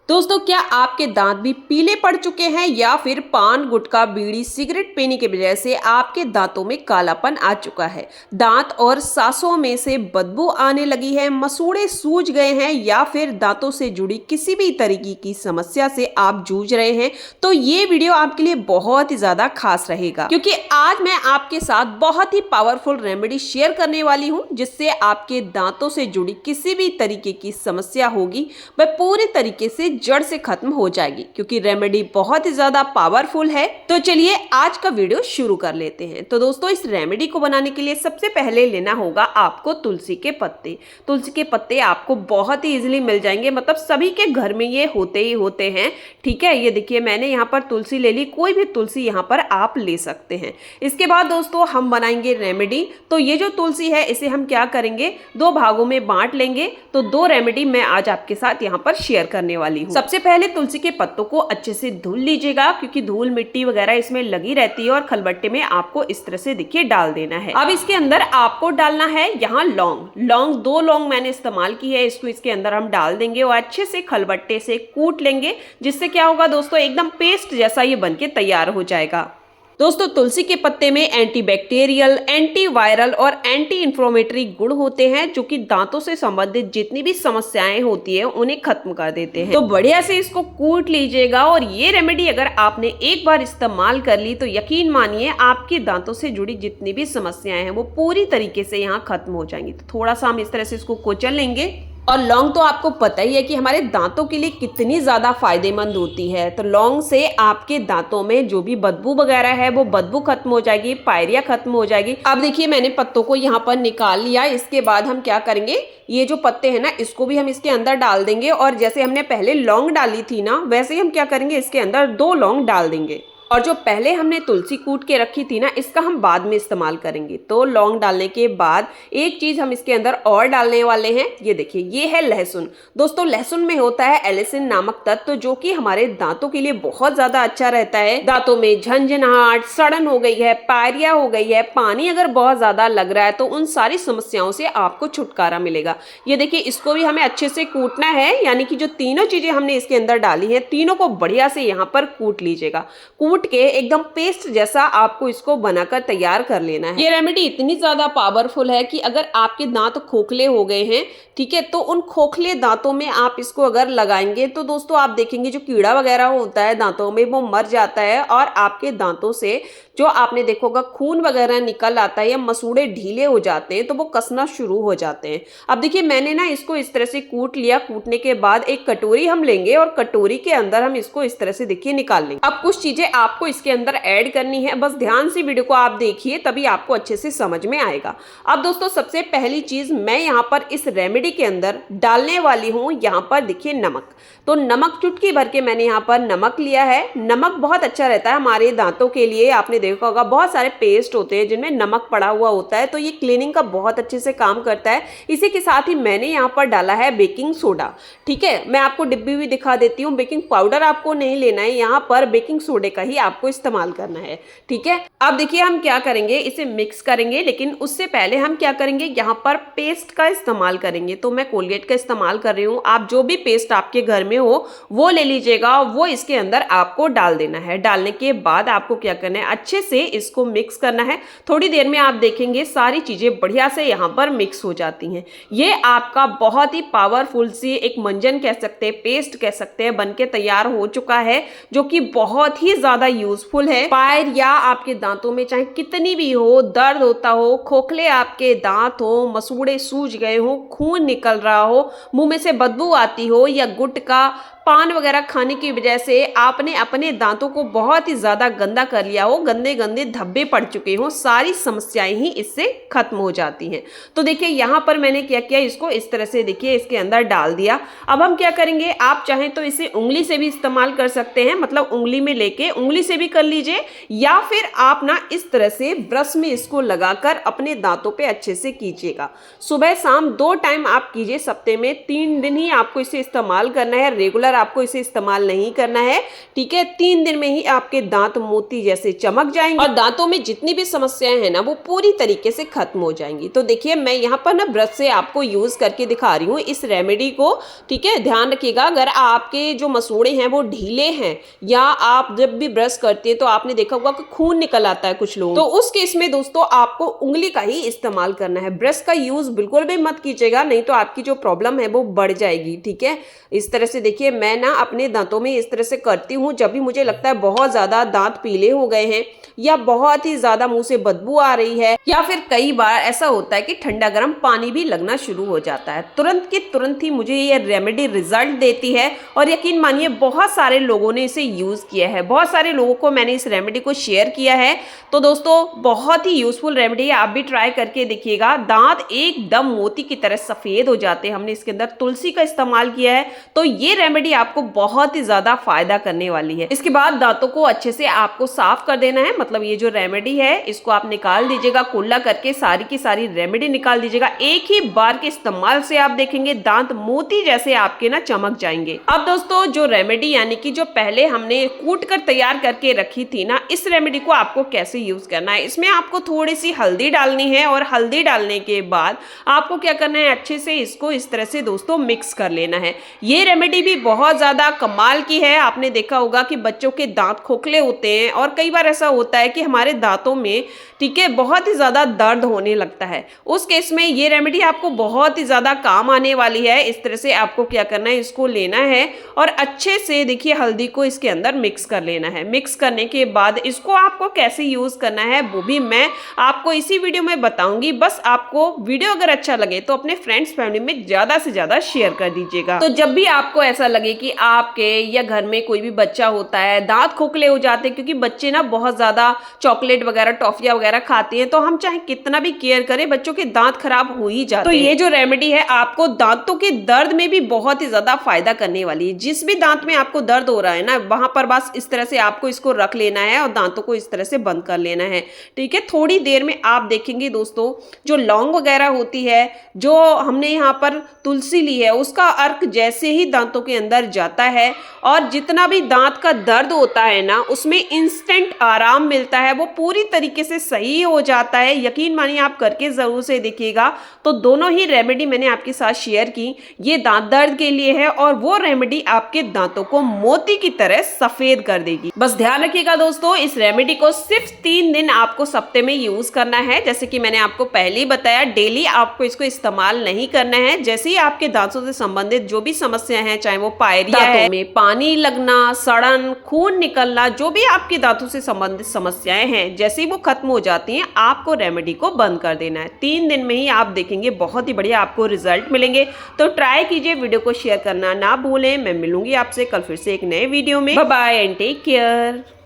दोस्तों, क्या आपके दांत भी पीले पड़ चुके हैं या फिर पान गुटखा बीड़ी सिगरेट पीने की वजह से आपके दांतों में कालापन आ चुका है, दांत और सांसों में से बदबू आने लगी है, मसूड़े सूज गए हैं या फिर दांतों से जुड़ी किसी भी तरीके की समस्या से आप जूझ रहे हैं, तो ये वीडियो आपके लिए बहुत ही ज्यादा खास रहेगा क्योंकि आज मैं आपके साथ बहुत ही पावरफुल रेमेडी शेयर करने वाली हूँ जिससे आपके दांतों से जुड़ी किसी भी तरीके की समस्या होगी वह पूरी तरीके से जड़ से खत्म हो जाएगी क्योंकि रेमेडी बहुत ही ज्यादा पावरफुल है। तो चलिए आज का वीडियो शुरू कर लेते हैं। तो दोस्तों, इस रेमेडी को बनाने के लिए सबसे पहले लेना होगा आपको तुलसी के पत्ते। तुलसी के पत्ते आपको बहुत ही इजीली मिल जाएंगे, मतलब सभी के घर में ये होते ही होते हैं। ठीक है, ये देखिए मैंने यहाँ पर तुलसी ले ली, कोई भी तुलसी यहाँ पर आप ले सकते हैं। इसके बाद दोस्तों हम बनाएंगे रेमेडी। तो ये जो तुलसी है इसे हम क्या करेंगे, दो भागों में बांट लेंगे। तो दो रेमेडी मैं आज आपके साथ यहाँ पर शेयर करने वाली हूँ। सबसे पहले तुलसी के पत्तों को अच्छे से धुल लीजिएगा क्योंकि धूल मिट्टी वगैरह इसमें लगी रहती है और खलबट्टे में आपको इस तरह से देखिए डाल देना है। अब इसके अंदर आपको डालना है यहाँ लौंग। दो लौंग मैंने इस्तेमाल की है, इसको इसके अंदर हम डाल देंगे और अच्छे से खलबट्टे से कूट लेंगे, जिससे क्या होगा दोस्तों, एकदम पेस्ट जैसा ये बनके तैयार हो जाएगा। दोस्तों, तुलसी के पत्ते में एंटीबैक्टीरियल, एंटीवायरल और एंटी इंफ्लेमेटरी गुण होते हैं जो कि दांतों से संबंधित जितनी भी समस्याएं होती है उन्हें खत्म कर देते हैं। तो बढ़िया से इसको कूट लीजिएगा और ये रेमेडी अगर आपने एक बार इस्तेमाल कर ली तो यकीन मानिए आपके दांतों से जुड़ी जितनी भी समस्याएं हैं वो पूरी तरीके से यहाँ खत्म हो जाएंगी। तो थोड़ा सा हम इस तरह से इसको कुचल लेंगे। और लौंग तो आपको पता ही है कि हमारे दांतों के लिए कितनी ज़्यादा फायदेमंद होती है। तो लौंग से आपके दांतों में जो भी बदबू वगैरह है वो बदबू खत्म हो जाएगी, पायरिया खत्म हो जाएगी। अब देखिए मैंने पत्तों को यहाँ पर निकाल लिया। इसके बाद हम क्या करेंगे, ये जो पत्ते हैं ना इसको भी हम इसके अंदर डाल देंगे और जैसे हमने पहले लौंग डाली थी ना वैसे ही हम क्या करेंगे, इसके अंदर दो लौंग डाल देंगे। और जो पहले हमने तुलसी कूट के रखी थी ना इसका हम बाद में इस्तेमाल करेंगे। तो लौंग डालने के बाद एक चीज हम इसके अंदर और डालने वाले हैं, ये देखिए ये है लहसुन। दोस्तों, लहसुन में होता है एलिसिन नामक तत्व जो कि हमारे दांतों के लिए बहुत ज्यादा अच्छा रहता है। दांतों में झंझनाहट, सड़न हो गई है, पायरिया हो गई है, पानी अगर बहुत ज्यादा लग रहा है तो उन सारी समस्याओं से आपको छुटकारा मिलेगा। ये देखिए इसको भी हमें अच्छे से कूटना है, यानी कि जो तीनों चीजें हमने इसके अंदर डाली है तीनों को बढ़िया से यहाँ पर कूट लीजिएगा। के एकदम पेस्ट जैसा आपको इसको बनाकर तैयार कर लेना है। ये रेमेडी इतनी ज्यादा पावरफुल है कि अगर आपके दांत खोखले हो गए हैं, ठीक है, तो उन खोखले दांतों में आप इसको अगर लगाएंगे तो दोस्तों आप देखेंगे जो कीड़ा वगैरह होता है दांतों में वो मर जाता है और आपके दांतों से जो आपने देखोगा खून वगैरह निकल आता है या मसूड़े ढीले हो जाते हैं तो वो कसना शुरू हो जाते हैं। अब देखिए मैंने ना इसको इस तरह से कूट लिया। कूटने के बाद एक कटोरी हम लेंगे और कटोरी के अंदर हम इसको इस तरह से देखिए निकाल लेंगे। अब कुछ चीजें आपको इसके अंदर ऐड करनी है, बस ध्यान से वीडियो को आप देखिए तभी आपको अच्छे से समझ में आएगा। अब दोस्तों सबसे पहली चीज मैं यहाँ पर इस रेमेडी के अंदर डालने वाली हूँ, यहाँ पर देखिए नमक। तो नमक चुटकी भर के मैंने यहाँ पर नमक लिया है। नमक बहुत अच्छा रहता है हमारे दांतों के लिए। आपने देखा होगा बहुत सारे पेस्ट होते हैं जिनमें नमक पड़ा हुआ होता है, तो ये क्लीनिंग का बहुत अच्छे से काम करता है। इसी के साथ ही मैंने यहाँ पर डाला है बेकिंग सोडा। ठीक है, मैं आपको डिब्बी भी दिखा देती हूँ। बेकिंग पाउडर आपको नहीं लेना है, यहाँ पर बेकिंग सोडे का ही आपको इस्तेमाल करना है। ठीक है, अब देखिए हम क्या करेंगे, इसे मिक्स करेंगे, लेकिन उससे पहले हम क्या करेंगे, यहाँ पर पेस्ट का इस्तेमाल करेंगे। तो मैं कोलगेट का इस्तेमाल कर रही हूँ, आप जो भी पेस्ट आपके घर में हो वो ले लीजिएगा, वो इसके अंदर आपको डाल देना है। डालने के बाद आपको क्या करना है, अच्छे से इसको मिक्स करना है। थोड़ी देर में आप देखेंगे सारी चीजें बढ़िया से यहाँ पर मिक्स हो जाती हैं। ये आपका बहुत ही पावरफुल सी एक मंजन कह सकते हैं, पेस्ट कह सकते हैं, बनके तैयार हो चुका है जो कि बहुत ही ज्यादा यूजफुल है। पायर या आपके दांतों में चाहे कितनी भी हो, दर्द होता हो, खोखले आपके दांत हो, मसूड़े सूज गए हो, खून निकल रहा हो, मुंह में से बदबू आती हो या गुटखा पान वगैरह खाने की वजह से आपने अपने दांतों को बहुत ही ज्यादा गंदा कर लिया हो, गंदे गंदे धब्बे पड़ चुके हो, सारी समस्याएं ही इससे खत्म हो जाती हैं। तो देखिए यहाँ पर मैंने क्या किया, इसको इस तरह से देखिए इसके अंदर डाल दिया। अब हम क्या करेंगे, आप चाहें तो इसे उंगली से भी इस्तेमाल कर सकते हैं, मतलब उंगली में लेके उंगली से भी कर लीजिए, या फिर आप ना इस तरह से ब्रश में इसको लगाकर अपने दांतों पे अच्छे से कीजिएगा। सुबह शाम 2 टाइम आप कीजिए, सप्ते में 3 दिन ही आपको इसे इस्तेमाल करना है, रेगुलर आपको इसे इस्तेमाल नहीं करना है। ठीक है, 3 दिन में ही आपके दांत मोती जैसे चमक चमक जाएंगे और दांतों में जितनी भी समस्याएं हैं ना वो पूरी तरीके से खत्म हो जाएंगी। तो देखिए मैं यहाँ पर ना ब्रश से आपको यूज करके दिखा रही हूँ इस रेमेडी को, ठीक है। ध्यान रखिएगा, अगर आपके जो मसूड़े हैं वो ढीले हैं या आप जब भी ब्रश करते हैं तो आपने देखा होगा कि खून निकल आता है कुछ लोगों, तो उस केस में दोस्तों आपको उंगली का ही इस्तेमाल करना है। ब्रश का यूज बिल्कुल भी मत कीजिएगा, नहीं तो आपकी जो प्रॉब्लम है वो बढ़ जाएगी, ठीक है। इस तरह से देखिए मैं ना अपने दांतों में इस तरह से करती हूँ जब भी मुझे लगता है बहुत ज्यादा दांत पीले हो गए हैं या बहुत ही ज्यादा मुंह से बदबू आ रही है, या फिर कई बार ऐसा होता है कि ठंडा गर्म पानी भी लगना शुरू हो जाता है। तुरंत की तुरंत ही मुझे ये रेमेडी रिजल्ट देती है और यकीन मानिए बहुत सारे लोगों ने इसे यूज किया है, बहुत सारे लोगों को मैंने इस रेमेडी को शेयर किया है। तो दोस्तों बहुत ही यूजफुल रेमेडी है, आप भी ट्राई करके देखिएगा। दांत एकदम मोती की तरह सफेद हो जाते हैं। हमने इसके अंदर तुलसी का इस्तेमाल किया है, तो ये रेमेडी आपको बहुत ही ज्यादा फायदा करने वाली है। इसके बाद दांतों को अच्छे से आपको साफ कर देना है, मतलब ये जो रेमेडी है इसको आप निकाल दीजिएगा, कुल्ला करके सारी की सारी रेमेडी निकाल दीजिएगा। एक ही बार के इस्तेमाल से आप देखेंगे दांत मोती जैसे आपके ना चमक जाएंगे। अब दोस्तों जो रेमेडी यानी कि जो पहले हमने कूट कर तैयार करके रखी थी ना, इस रेमेडी को आपको कैसे यूज करना है, इसमें आपको थोड़ी सी हल्दी डालनी है और हल्दी डालने के बाद आपको क्या करना है, अच्छे से इसको इस तरह से दोस्तों मिक्स कर लेना है। ये रेमेडी भी बहुत ज्यादा कमाल की है। आपने देखा होगा कि बच्चों के दांत खोखले होते हैं और कई बार ऐसा होता है कि हमारे दांतों में, ठीक है, बहुत ही ज्यादा दर्द होने लगता है। उस केस में ये रेमेडी आपको बहुत ही ज्यादा काम आने वाली है। इस तरह से आपको क्या करना है, इसको लेना है और अच्छे से देखिए हल्दी को इसके अंदर मिक्स कर लेना है। मिक्स करने के बाद इसको आपको कैसे यूज करना है वो भी मैं आपको इसी वीडियो में बताऊंगी। बस आपको वीडियो अगर अच्छा लगे तो अपने फ्रेंड्स फैमिली में ज्यादा से ज्यादा शेयर कर दीजिएगा। तो जब भी आपको ऐसा लगे कि आपके या घर में कोई भी बच्चा होता है, दांत खोखले हो जाते हैं, क्योंकि बच्चे ना बहुत ज्यादा चॉकलेट वगैरह टॉफिया वगैरह खाते हैं, तो हम चाहे कितना भी केयर करें बच्चों के दांत खराब हो ही जाते हैं। तो ये जो रेमेडी है आपको दांतों के दर्द में भी बहुत ही ज्यादा फायदा करने वाली है। जिस भी दांत में आपको दर्द हो रहा है ना, वहां पर बस इस तरह से आपको इसको रख लेना है और दांतों को इस तरह से बंद कर लेना है, ठीक है। थोड़ी देर में आप देखेंगे दोस्तों जो लौंग वगैरह होती है, जो हमने यहाँ पर तुलसी ली है, उसका अर्क जैसे ही दांतों के अंदर जाता है और जितना भी दांत का दर्द होता है ना उसमें इंस्टेंट आराम मिलता है, वो पूरी तरीके से सही हो जाता है। यकीन मानिए आप करके जरूर से देखिएगा। तो दोनों ही रेमेडी मैंने आपके साथ शेयर की, ये दांत दर्द के लिए है और वो रेमेडी आपके दांतों को मोती की तरह सफेद कर देगी। बस ध्यान रखिएगा दोस्तों, इस रेमेडी को सिर्फ 3 दिन आपको सप्ते में यूज करना है। जैसे कि मैंने आपको पहले ही बताया, डेली आपको इसको इस्तेमाल नहीं करना है। जैसे ही आपके दांतों से संबंधित जो भी समस्या है, चाहे वो पायरिया है, में पानी लगना, सड़न, खून निकलना, जो भी आपके दांतों से संबंधित समस्याएं हैं, जैसे ही वो खत्म हो जाती हैं आपको रेमेडी को बंद कर देना है। 3 दिन में ही आप देखेंगे बहुत ही बढ़िया आपको रिजल्ट मिलेंगे। तो ट्राई कीजिए, वीडियो को शेयर करना ना भूलें। मैं मिलूंगी आपसे कल फिर से एक नए वीडियो में। Bye bye and take care.